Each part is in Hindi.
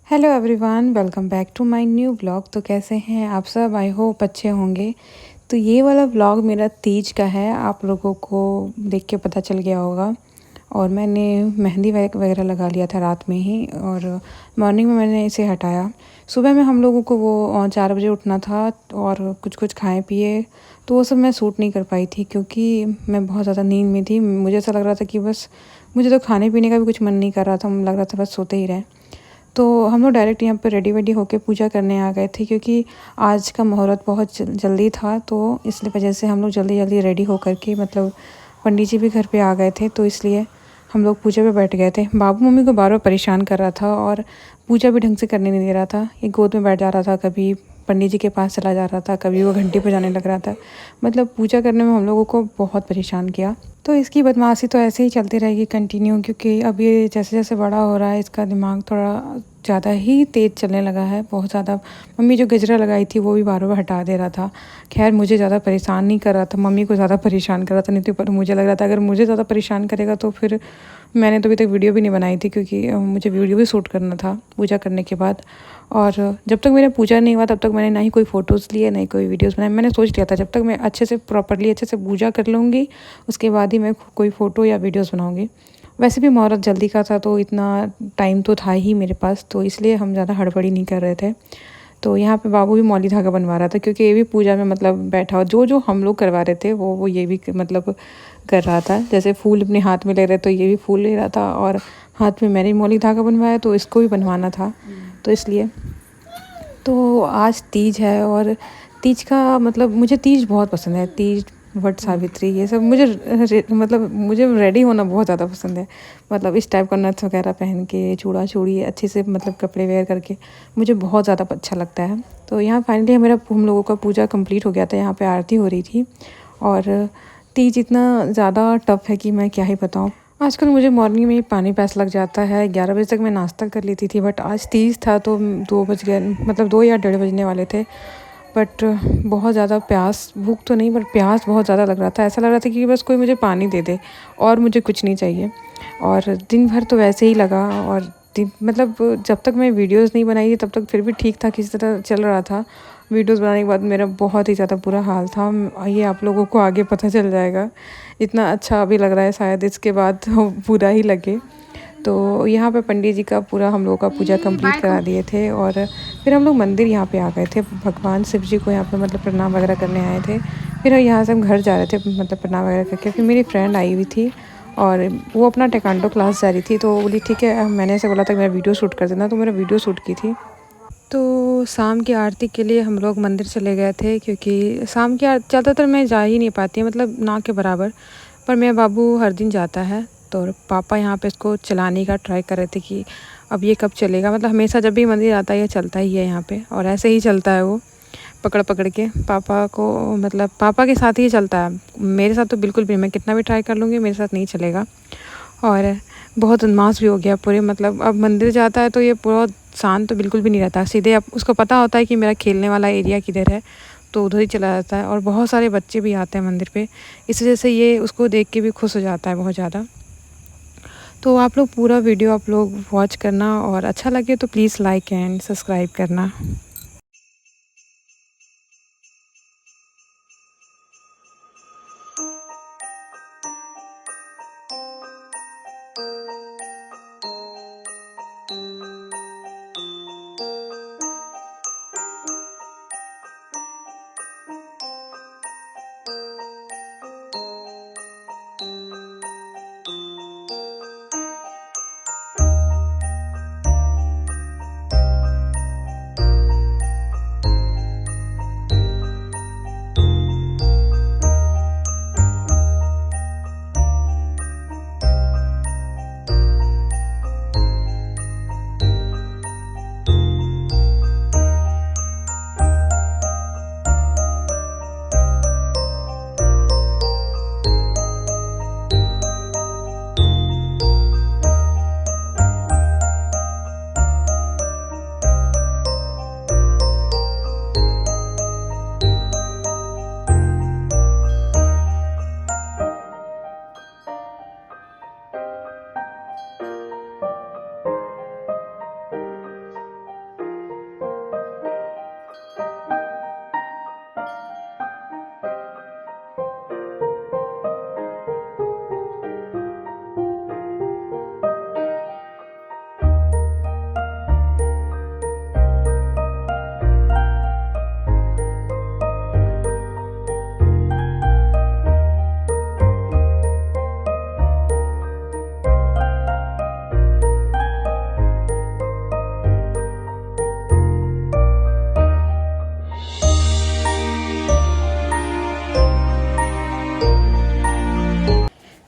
Hello everyone, welcome back to my new vlog. तो कैसे हैं आप सब? आई होप अच्छे होंगे। तो ये वाला व्लॉग मेरा तीज का है, आप लोगों को देख के पता चल गया होगा। और मैंने मेहंदी वगैरह लगा लिया था रात में ही, और मॉर्निंग में मैंने इसे हटाया। सुबह में हम लोगों को वो 4 बजे उठना था और कुछ कुछ खाए पिए, तो वो सब मैं सूट नहीं कर पाई थी क्योंकि मैं बहुत ज़्यादा नींद में थी। मुझे ऐसा लग रहा था कि बस मुझे तो खाने पीने का भी कुछ मन नहीं कर रहा था, लग रहा था बस सोते ही रहें। तो हम लोग डायरेक्ट यहाँ पे रेडी वेडी होके पूजा करने आ गए थे क्योंकि आज का मुहूर्त बहुत जल्दी था, तो इसलिए वजह से हम लोग जल्दी जल्दी रेडी होकर के मतलब पंडित जी भी घर पे आ गए थे, तो इसलिए हम लोग पूजा पे बैठ गए थे। बाबू मम्मी को बार बार परेशान कर रहा था और पूजा भी ढंग से करने नहीं दे रहा था। ये गोद में बैठ जा रहा था, कभी पंडित जी के पास चला जा रहा था, कभी वो घंटी बजाने लग रहा था। मतलब पूजा करने में हम लोगों को बहुत परेशान किया। तो इसकी बदमाशी तो ऐसे ही चलती रहेगी कंटिन्यू, क्योंकि अब ये जैसे जैसे बड़ा हो रहा है इसका दिमाग थोड़ा ज़्यादा ही तेज़ चलने लगा है, बहुत ज़्यादा। मम्मी जो गजरा लगाई थी वो भी बार बार हटा दे रहा था। खैर मुझे ज़्यादा परेशान नहीं कर रहा था, मम्मी को ज़्यादा परेशान कर रहा था। नहीं तो पर मुझे लग रहा था अगर मुझे ज़्यादा परेशान करेगा तो फिर मैंने तो अभी तक वीडियो भी नहीं बनाई थी, क्योंकि मुझे वीडियो भी शूट करना था पूजा करने के बाद। और जब तक मेरा पूजा नहीं हुआ तब तक मैंने ना ही कोई फ़ोटोज़ लिए, ना ही कोई वीडियोज़ बनाए। मैंने सोच लिया था जब तक मैं अच्छे से प्रॉपर्ली अच्छे से पूजा कर लूँगी उसके बाद ही मैं कोई फ़ोटो या वीडियोज़ बनाऊँगी। वैसे भी मुहूर्त जल्दी का था तो इतना टाइम तो था ही मेरे पास, तो इसलिए हम ज़्यादा हड़बड़ी नहीं कर रहे थे। तो यहाँ पे बाबू भी मौली धागा बनवा रहा था, क्योंकि ये भी पूजा में मतलब बैठा हुआ जो जो हम लोग करवा रहे थे वो ये भी मतलब कर रहा था। जैसे फूल अपने हाथ में ले रहे तो ये भी फूल ले रहा था, और हाथ में मैंने मौली धागा बनवाया तो इसको भी बनवाना था, तो इसलिए। तो आज तीज है, और तीज का मतलब मुझे तीज बहुत पसंद है। तीज, वट सावित्री, ये सब मुझे मतलब मुझे रेडी होना बहुत ज़्यादा पसंद है। मतलब इस टाइप का नथ वगैरह पहन के, चूड़ा चूड़ी अच्छे से मतलब कपड़े वेयर करके मुझे बहुत ज़्यादा अच्छा लगता है। तो यहाँ फाइनली मेरा हम लोगों का पूजा कंप्लीट हो गया था। यहाँ पे आरती हो रही थी, और तीज इतना ज़्यादा टफ है कि मैं क्या ही बताऊँ। आजकल मुझे मॉर्निंग में ही पानी प्यास लग जाता है। 11 बजे तक मैं नाश्ता कर लेती थी, बट आज तीज था तो 2 बज गए, मतलब 2 या डेढ़ बजने वाले थे। बट बहुत ज़्यादा प्यास, भूख तो नहीं पर प्यास बहुत ज़्यादा लग रहा था। ऐसा लग रहा था कि बस कोई मुझे पानी दे दे और मुझे कुछ नहीं चाहिए। और दिन भर तो वैसे ही लगा, और मतलब जब तक मैं वीडियोज़ नहीं बनाई तब तक फिर भी ठीक था, किसी तरह चल रहा था। वीडियोज़ बनाने के बाद मेरा बहुत ही ज़्यादा बुरा हाल था। ये आप लोगों को आगे पता चल जाएगा। इतना अच्छा अभी लग रहा है, शायद इसके बाद बुरा ही लगे। तो यहाँ पे पंडित जी का पूरा हम लोगों का पूजा कंप्लीट करा दिए थे, और फिर हम लोग मंदिर यहाँ पे आ गए थे। भगवान शिव जी को यहाँ पे मतलब प्रणाम वगैरह करने आए थे। फिर यहाँ से हम घर जा रहे थे मतलब प्रणाम वगैरह करके। फिर मेरी फ्रेंड आई हुई थी और वो अपना टेक्वांडो क्लास जा रही थी, तो बोली ठीक है। मैंने ऐसे बोला था कि मेरा वीडियो शूट कर देना, तो मेरा वीडियो शूट की थी। तो शाम की आरती के लिए हम लोग मंदिर चले गए थे, क्योंकि शाम की आरती ज़्यादातर मैं जा ही नहीं पाती, मतलब ना के बराबर। पर मेरा बाबू हर दिन जाता है, तो पापा यहाँ पे इसको चलाने का ट्राई कर रहे थे कि अब ये कब चलेगा। मतलब हमेशा जब भी मंदिर आता है ये चलता ही है यहाँ पे, और ऐसे ही चलता है वो पकड़ पकड़ के पापा को, मतलब पापा के साथ ही चलता है। मेरे साथ तो बिल्कुल भी, मैं कितना भी ट्राई कर लूँगी मेरे साथ नहीं चलेगा। और बहुत उन्मास भी हो गया पूरे, मतलब अब मंदिर जाता है तो ये पूरा शांत तो बिल्कुल भी नहीं रहता। सीधे अब उसको पता होता है कि मेरा खेलने वाला एरिया किधर है, तो उधर ही चला जाता है। और बहुत सारे बच्चे भी आते हैं मंदिर पे, इस वजह से ये उसको देख के भी खुश हो जाता है बहुत ज़्यादा। तो आप लोग पूरा वीडियो आप लोग वॉच करना, और अच्छा लगे तो प्लीज़ लाइक एंड सब्सक्राइब करना।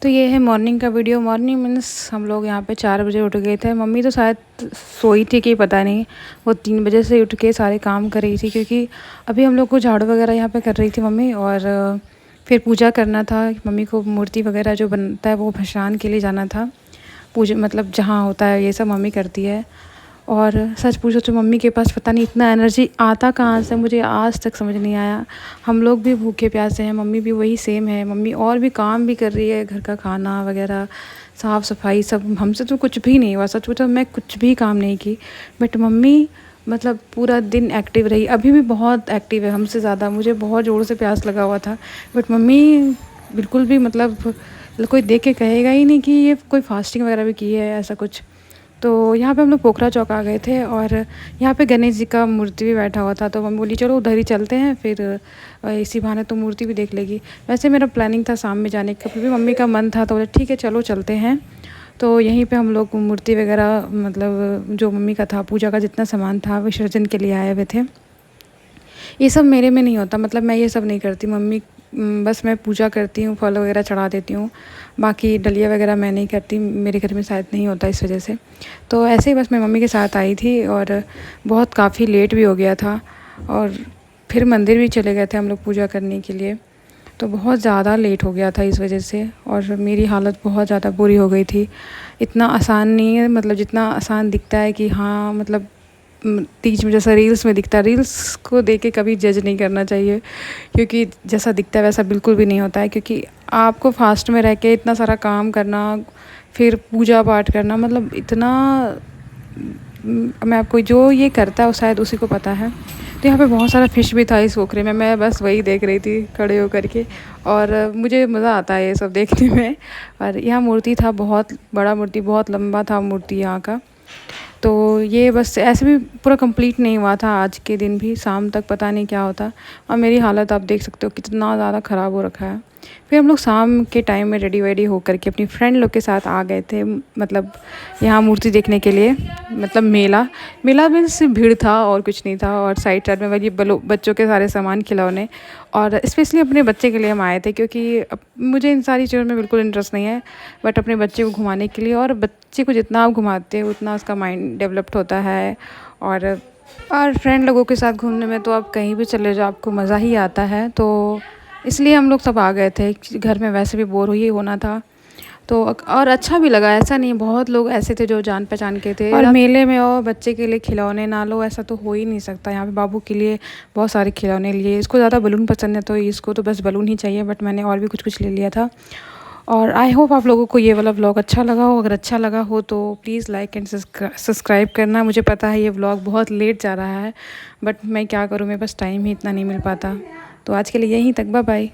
तो ये है मॉर्निंग का वीडियो। मॉर्निंग मीन्स हम लोग यहाँ पे 4 बजे उठ गए थे। मम्मी तो शायद सोई थी कि पता नहीं, वो 3 बजे से उठ के सारे काम कर रही थी, क्योंकि अभी हम लोग को झाड़ू वगैरह यहाँ पे कर रही थी मम्मी। और फिर पूजा करना था मम्मी को, मूर्ति वगैरह जो बनता है वो भसान के लिए जाना था। पूजा मतलब जहाँ होता है ये सब मम्मी करती है। और सच पूछो तो मम्मी के पास पता नहीं इतना एनर्जी आता कहाँ से, मुझे आज तक समझ नहीं आया। हम लोग भी भूखे प्यासे हैं, मम्मी भी वही सेम है। मम्मी और भी काम भी कर रही है, घर का खाना वगैरह, साफ़ सफाई सब। हमसे तो कुछ भी नहीं हुआ, सच पूछो मैं कुछ भी काम नहीं की। बट मम्मी मतलब पूरा दिन एक्टिव रही, अभी भी बहुत एक्टिव है हमसे ज़्यादा। मुझे बहुत ज़ोर से प्यास लगा हुआ था, बट मम्मी बिल्कुल भी मतलब कोई देख के कहेगा ही नहीं कि ये कोई फास्टिंग वगैरह भी की है, ऐसा कुछ। तो यहाँ पे हम लोग पोखरा चौक आ गए थे, और यहाँ पे गणेश जी का मूर्ति भी बैठा हुआ था। तो मम्मी बोली चलो उधर ही चलते हैं, फिर इसी बहाने तो मूर्ति भी देख लेगी। वैसे मेरा प्लानिंग था शाम में जाने का, फिर भी मम्मी का मन था तो बोले ठीक है चलो चलते हैं। तो यहीं पे हम लोग मूर्ति वगैरह मतलब जो मम्मी का था, पूजा का जितना सामान था विसर्जन के लिए आए हुए थे। ये सब मेरे में नहीं होता, मतलब मैं ये सब नहीं करती। मम्मी बस मैं पूजा करती हूँ, फल वगैरह चढ़ा देती हूँ, बाकी डलिया वगैरह मैं नहीं करती, मेरे घर में शायद नहीं होता इस वजह से। तो ऐसे ही बस मैं मम्मी के साथ आई थी, और बहुत काफ़ी लेट भी हो गया था। और फिर मंदिर भी चले गए थे हम लोग पूजा करने के लिए, तो बहुत ज़्यादा लेट हो गया था इस वजह से। और मेरी हालत बहुत ज़्यादा बुरी हो गई थी। इतना आसान नहीं है, मतलब जितना आसान दिखता है कि हाँ मतलब तीज में जैसा रील्स में दिखता है, रील्स को देख के कभी जज नहीं करना चाहिए, क्योंकि जैसा दिखता है वैसा बिल्कुल भी नहीं होता है। क्योंकि आपको फास्ट में रह के इतना सारा काम करना, फिर पूजा पाठ करना, मतलब इतना मैं आपको जो ये करता है वो शायद उसी को पता है। तो यहाँ पे बहुत सारा फ़िश भी था इस पोखरे में, मैं बस वही देख रही थी खड़े होकर के, और मुझे मज़ा आता है ये सब देखने में। और यहाँ मूर्ति था, बहुत बड़ा मूर्ति, बहुत लंबा था मूर्ति यहाँ का। तो ये बस ऐसे भी पूरा कंप्लीट नहीं हुआ था आज के दिन भी, शाम तक पता नहीं क्या होता। और मेरी हालत आप देख सकते हो कितना ज़्यादा ख़राब हो रखा है। फिर हम लोग शाम के टाइम में रेडी वेडी होकर के अपनी फ्रेंड लोग के साथ आ गए थे, मतलब यहाँ मूर्ति देखने के लिए। मतलब मेला में सिर्फ भीड़ था और कुछ नहीं था। और साइड में वही बच्चों के सारे सामान, खिलौने, और स्पेशली अपने बच्चे के लिए हम आए थे, क्योंकि मुझे इन सारी चीज़ों में बिल्कुल इंटरेस्ट नहीं है। बट अपने बच्चे को घुमाने के लिए, और बच्चे को जितना आप घुमाते हैं उतना उसका माइंड डेवलप्ड होता है। और फ्रेंड लोगों के साथ घूमने में तो आप कहीं भी चले जाओ आपको मज़ा ही आता है। तो इसलिए हम लोग सब आ गए थे, घर में वैसे भी बोर ही होना था। तो और अच्छा भी लगा, ऐसा नहीं, बहुत लोग ऐसे थे जो जान पहचान के थे। और मेले में और बच्चे के लिए खिलौने ना लो ऐसा तो हो ही नहीं सकता। यहाँ पे बाबू के लिए बहुत सारे खिलौने लिए, इसको ज़्यादा बलून पसंद है तो इसको तो बस बलून ही चाहिए, बट मैंने और भी कुछ कुछ ले लिया था। और आई होप आप लोगों को ये वाला व्लॉग अच्छा लगा हो। अगर अच्छा लगा हो तो प्लीज़ लाइक एंड सब्सक्राइब करना। मुझे पता है ये व्लॉग बहुत लेट जा रहा है, बट मैं क्या करूँ, मेरे पास टाइम ही इतना नहीं मिल पाता। तो आज के लिए यहीं तक, बाय बाय।